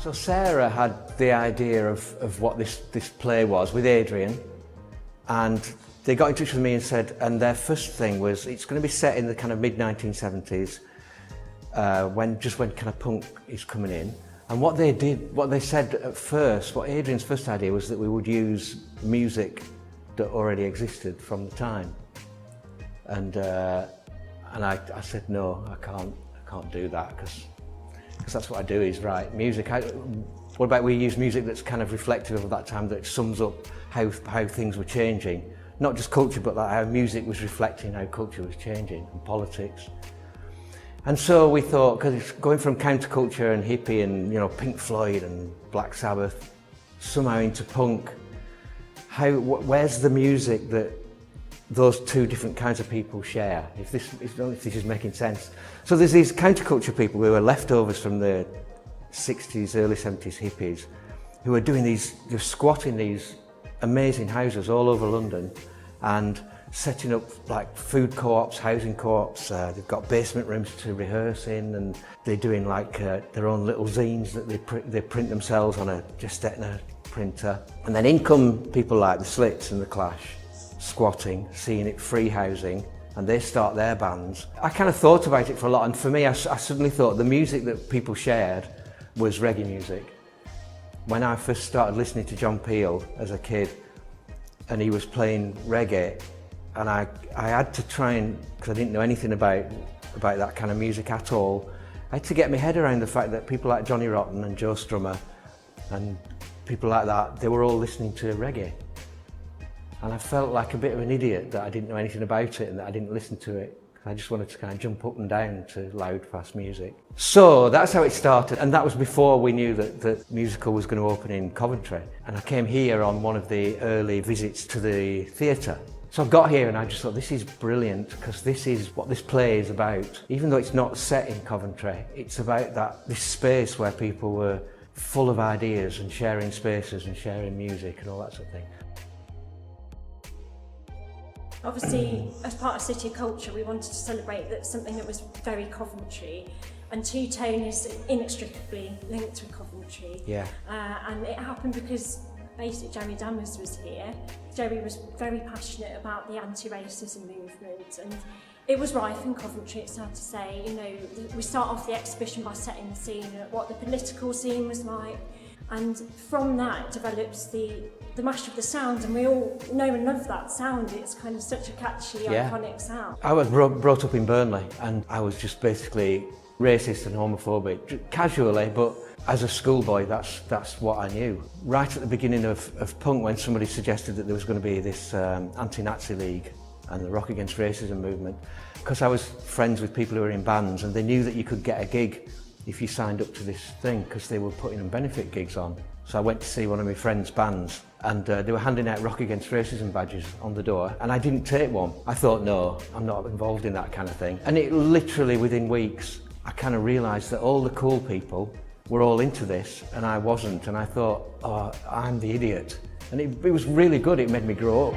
So Sarah had the idea of what this play was with Adrian, and they got in touch with me and said, and their first thing was, it's going to be set in the kind of mid-1970s, when kind of punk is coming in. And what they said at first, what Adrian's first idea was that we would use music that already existed from the time. And I said, no, I can't do that, because that's what I do, is write music. What about we use music that's kind of reflective of that time, that sums up how things were changing? Not just culture, but like how music was reflecting how culture was changing, and politics. And so we thought, because it's going from counterculture and hippie and, you know, Pink Floyd and Black Sabbath, somehow into punk, where's the music that those two different kinds of people share? I don't know if this is making sense. So there's these counterculture people who are leftovers from the 60s, early 70s hippies, who are doing they're squatting these amazing houses all over London and setting up like food co-ops, housing co-ops. They've got basement rooms to rehearse in, and they're doing like their own little zines that they print themselves on a Gestetner printer. And then in come people like the Slits and the Clash, squatting, seeing it free housing, and they start their bands. I kind of thought about it for a lot, and for me I suddenly thought the music that people shared was reggae music. When I first started listening to John Peel as a kid, and he was playing reggae, and I had to try and, because I didn't know anything about that kind of music at all, I had to get my head around the fact that people like Johnny Rotten and Joe Strummer and people like that, they were all listening to reggae. And I felt like a bit of an idiot that I didn't know anything about it and that I didn't listen to it. I just wanted to kind of jump up and down to loud, fast music. So that's how it started, and that was before we knew that the musical was going to open in Coventry. And I came here on one of the early visits to the theatre. So I got here and I just thought, this is brilliant, because this is what this play is about. Even though it's not set in Coventry, it's about this space where people were full of ideas and sharing spaces and sharing music and all that sort of thing. Obviously, as part of City of Culture, we wanted to celebrate something that was very Coventry, and Two-Tone is inextricably linked with Coventry. Yeah. And it happened because basically Jerry Dammers was here. Jerry was very passionate about the anti-racism movement, and it was rife in Coventry, it's sad to say. You know, we start off the exhibition by setting the scene at what the political scene was like, and from that develops the mash of the sound, and we all know and love that sound. It's kind of such a catchy, iconic sound. I was brought up in Burnley, and I was just basically racist and homophobic, casually, but as a schoolboy, that's what I knew. Right at the beginning of punk, when somebody suggested that there was going to be this anti-Nazi league and the Rock Against Racism movement, because I was friends with people who were in bands, and they knew that you could get a gig if you signed up to this thing, because they were putting benefit gigs on. So I went to see one of my friends' bands, and they were handing out Rock Against Racism badges on the door, and I didn't take one. I thought, no, I'm not involved in that kind of thing. And it literally, within weeks, I kind of realised that all the cool people were all into this, and I wasn't, and I thought, oh, I'm the idiot. And it was really good, it made me grow up.